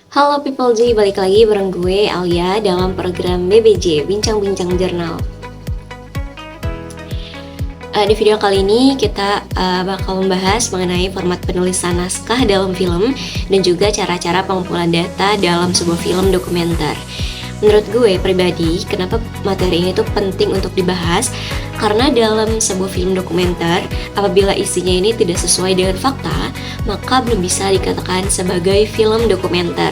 Halo People G, balik lagi bareng gue Alia dalam program BBJ, Bincang-Bincang Jurnal. Di video kali ini kita bakal membahas mengenai format penulisan naskah dalam film dan juga cara-cara pengumpulan data dalam sebuah film dokumenter. Menurut gue pribadi, kenapa materi ini tuh penting untuk dibahas? Karena dalam sebuah film dokumenter, apabila isinya ini tidak sesuai dengan fakta, maka belum bisa dikatakan sebagai film dokumenter.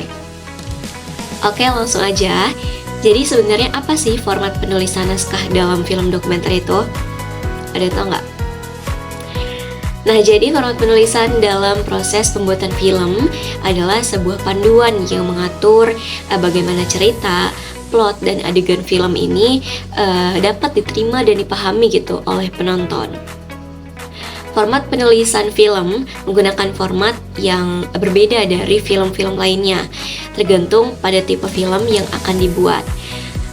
Oke, langsung aja. Jadi sebenarnya apa sih format penulisan naskah dalam film dokumenter itu? Ada yang tahu nggak? Nah, jadi format penulisan dalam proses pembuatan film adalah sebuah panduan yang mengatur bagaimana cerita, plot, dan adegan film ini dapat diterima dan dipahami gitu oleh penonton. Format penulisan film menggunakan format yang berbeda dari film-film lainnya, tergantung pada tipe film yang akan dibuat.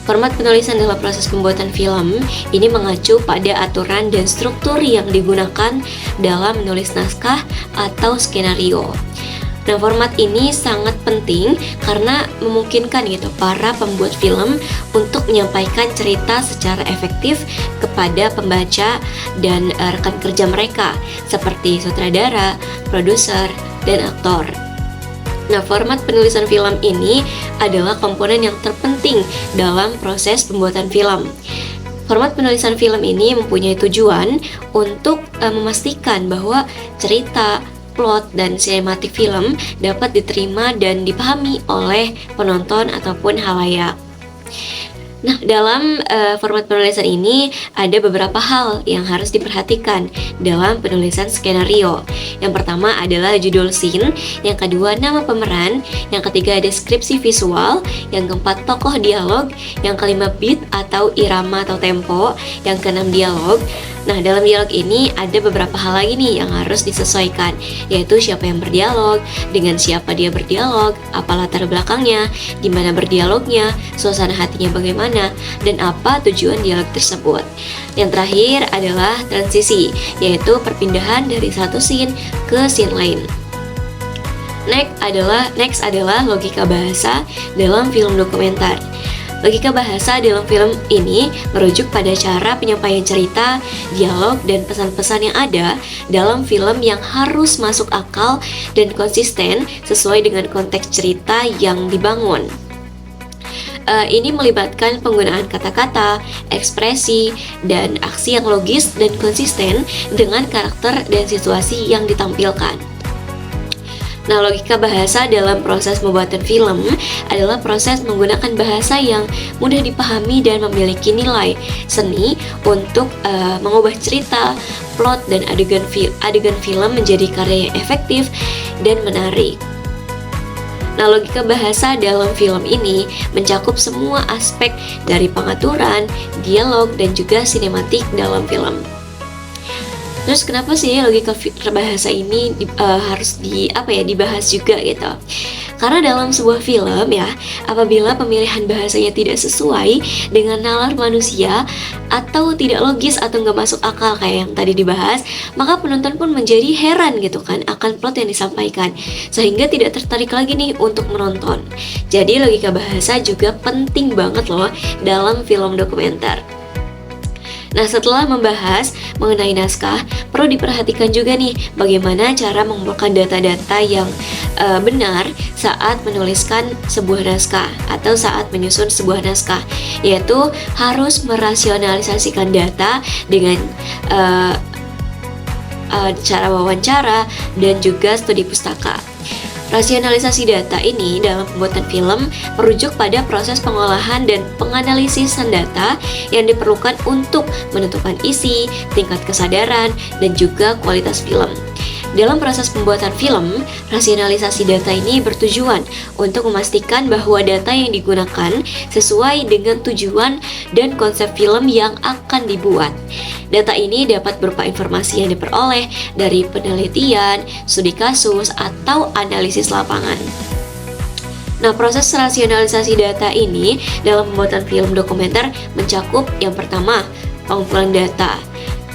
Format penulisan dalam proses pembuatan film ini mengacu pada aturan dan struktur yang digunakan dalam menulis naskah atau skenario. Nah, format ini sangat penting karena memungkinkan gitu para pembuat film untuk menyampaikan cerita secara efektif kepada pembaca dan rekan kerja mereka seperti sutradara, produser, dan aktor. Nah, format penulisan film ini adalah komponen yang terpenting dalam proses pembuatan film. Format penulisan film ini mempunyai tujuan untuk memastikan bahwa cerita, plot, dan sinematik film dapat diterima dan dipahami oleh penonton ataupun halayak. Nah, dalam format penulisan ini ada beberapa hal yang harus diperhatikan dalam penulisan skenario. Yang pertama adalah judul scene, yang kedua nama pemeran, yang ketiga deskripsi visual, yang keempat tokoh dialog, yang kelima beat atau irama atau tempo, yang keenam dialog. Nah, dalam dialog ini ada beberapa hal lagi nih yang harus disesuaikan, yaitu siapa yang berdialog, dengan siapa dia berdialog, apa latar belakangnya, di mana berdialognya, suasana hatinya bagaimana, dan apa tujuan dialog tersebut. Yang terakhir adalah transisi, yaitu perpindahan dari satu scene ke scene lain. Next adalah logika bahasa dalam film dokumenter. Logika bahasa dalam film ini merujuk pada cara penyampaian cerita, dialog, dan pesan-pesan yang ada dalam film yang harus masuk akal dan konsisten sesuai dengan konteks cerita yang dibangun. Ini melibatkan penggunaan kata-kata, ekspresi, dan aksi yang logis dan konsisten dengan karakter dan situasi yang ditampilkan. Nah, logika bahasa dalam proses pembuatan film adalah proses menggunakan bahasa yang mudah dipahami dan memiliki nilai seni untuk mengubah cerita, plot, dan adegan film menjadi karya yang efektif dan menarik. Nah, logika bahasa dalam film ini mencakup semua aspek dari pengaturan, dialog, dan juga sinematik dalam film. Terus kenapa sih logika bahasa ini harus dibahas juga gitu? Karena dalam sebuah film ya, apabila pemilihan bahasanya tidak sesuai dengan nalar manusia atau tidak logis atau nggak masuk akal kayak yang tadi dibahas, maka penonton pun menjadi heran gitu kan akan plot yang disampaikan, sehingga tidak tertarik lagi nih untuk menonton. Jadi logika bahasa juga penting banget loh dalam film dokumenter. Nah, setelah membahas mengenai naskah, perlu diperhatikan juga nih bagaimana cara mengumpulkan data-data yang benar saat menuliskan sebuah naskah atau saat menyusun sebuah naskah, yaitu harus merasionalisasikan data dengan cara wawancara dan juga studi pustaka. Rasionalisasi data ini dalam pembuatan film merujuk pada proses pengolahan dan penganalisisan data yang diperlukan untuk menentukan isi, tingkat kesadaran, dan juga kualitas film. Dalam proses pembuatan film, rasionalisasi data ini bertujuan untuk memastikan bahwa data yang digunakan sesuai dengan tujuan dan konsep film yang akan dibuat. Data ini dapat berupa informasi yang diperoleh dari penelitian, studi kasus, atau analisis lapangan. Nah, proses rasionalisasi data ini dalam pembuatan film dokumenter mencakup yang pertama, pengumpulan data.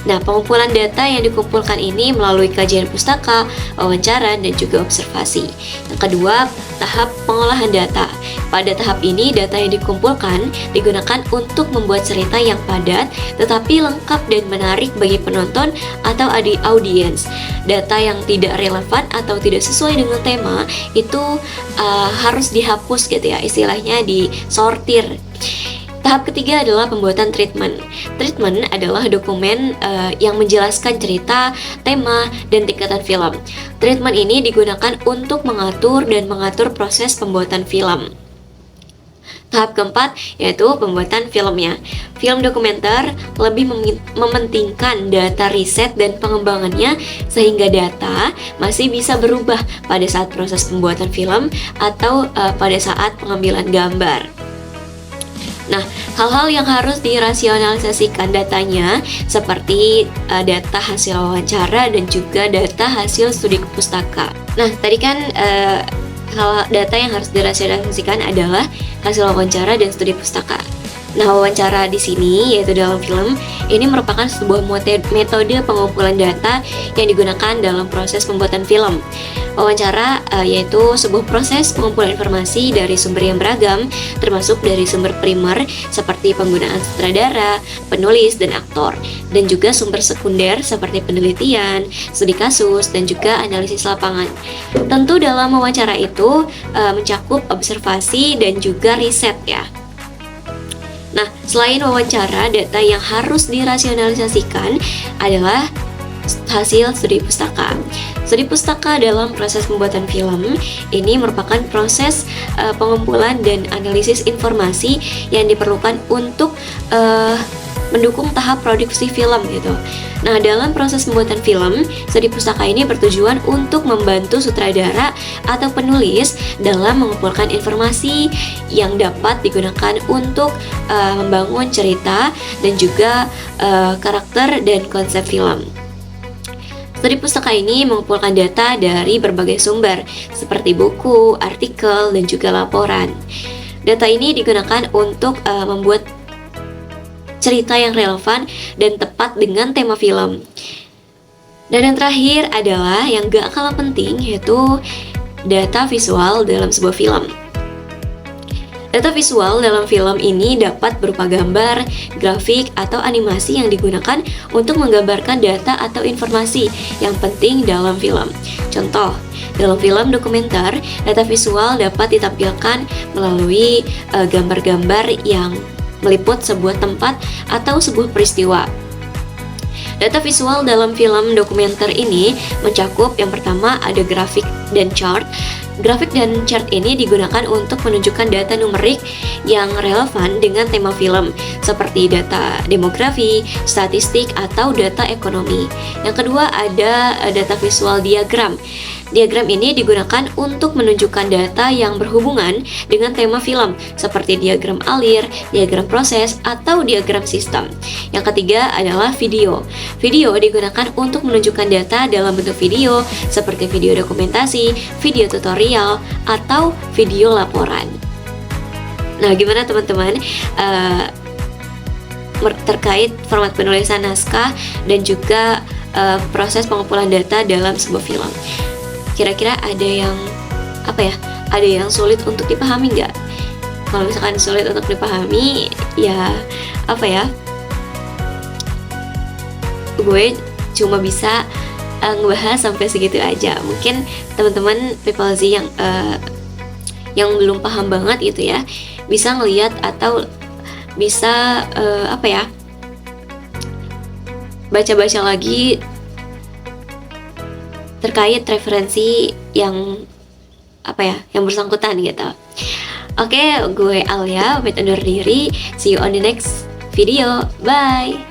Nah, pengumpulan data yang dikumpulkan ini melalui kajian pustaka, wawancara, dan juga observasi. Yang kedua, tahap pengolahan data. Pada tahap ini, data yang dikumpulkan digunakan untuk membuat cerita yang padat, tetapi lengkap dan menarik bagi penonton atau audiens. Data yang tidak relevan atau tidak sesuai dengan tema itu harus dihapus gitu ya, istilahnya disortir. Tahap ketiga adalah pembuatan treatment. Treatment adalah dokumen yang menjelaskan cerita, tema, dan tingkatan film. Treatment ini digunakan untuk mengatur proses pembuatan film. Tahap keempat yaitu pembuatan filmnya. Film dokumenter lebih mementingkan data riset dan pengembangannya, sehingga data masih bisa berubah pada saat proses pembuatan film atau pada saat pengambilan gambar. Nah, hal-hal yang harus dirasionalisasikan datanya seperti data hasil wawancara dan juga data hasil studi pustaka. Nah, tadi kan data yang harus dirasionalisasikan adalah hasil wawancara dan studi pustaka. Nah, wawancara di sini, yaitu dalam film, ini merupakan sebuah metode pengumpulan data yang digunakan dalam proses pembuatan film. Wawancara yaitu sebuah proses pengumpulan informasi dari sumber yang beragam, termasuk dari sumber primer seperti penggunaan sutradara, penulis, dan aktor, dan juga sumber sekunder seperti penelitian, studi kasus, dan juga analisis lapangan. Tentu dalam wawancara itu mencakup observasi dan juga riset ya. Nah, selain wawancara, data yang harus dirasionalisasikan adalah hasil studi pustaka. Studi pustaka dalam proses pembuatan film ini merupakan proses pengumpulan dan analisis informasi yang diperlukan untuk mendukung tahap produksi film gitu. Nah, dalam proses pembuatan film, studi pustaka ini bertujuan untuk membantu sutradara atau penulis dalam mengumpulkan informasi yang dapat digunakan untuk membangun cerita dan juga karakter dan konsep film. Studi pustaka ini mengumpulkan data dari berbagai sumber seperti buku, artikel, dan juga laporan. Data ini digunakan untuk membuat cerita yang relevan dan tepat dengan tema film. Dan yang terakhir adalah yang gak kalah penting, yaitu data visual dalam sebuah film. Data visual dalam film ini dapat berupa gambar, grafik, atau animasi yang digunakan untuk menggambarkan data atau informasi yang penting dalam film. Contoh, dalam film dokumenter, data visual dapat ditampilkan melalui gambar-gambar yang meliput sebuah tempat atau sebuah peristiwa. Data visual dalam film dokumenter ini mencakup yang pertama ada grafik dan chart. Grafik dan chart ini digunakan untuk menunjukkan data numerik yang relevan dengan tema film, seperti data demografi, statistik, atau data ekonomi. Yang kedua ada data visual diagram. Diagram ini digunakan untuk menunjukkan data yang berhubungan dengan tema film, seperti diagram alir, diagram proses, atau diagram sistem. Yang ketiga adalah video. Video digunakan untuk menunjukkan data dalam bentuk video, seperti video dokumentasi, video tutorial, atau video laporan. Nah, gimana teman-teman terkait format penulisan naskah dan juga proses pengumpulan data dalam sebuah film? Kira-kira ada yang sulit untuk dipahami nggak? Kalau misalkan sulit untuk dipahami, ya gue cuma bisa ngebahas sampai segitu aja. Mungkin teman-teman People Z yang belum paham banget gitu ya, bisa ngelihat atau bisa baca-baca lagi terkait referensi yang bersangkutan gitu. Oke, gue Alia pamit undur diri. See you on the next video. Bye.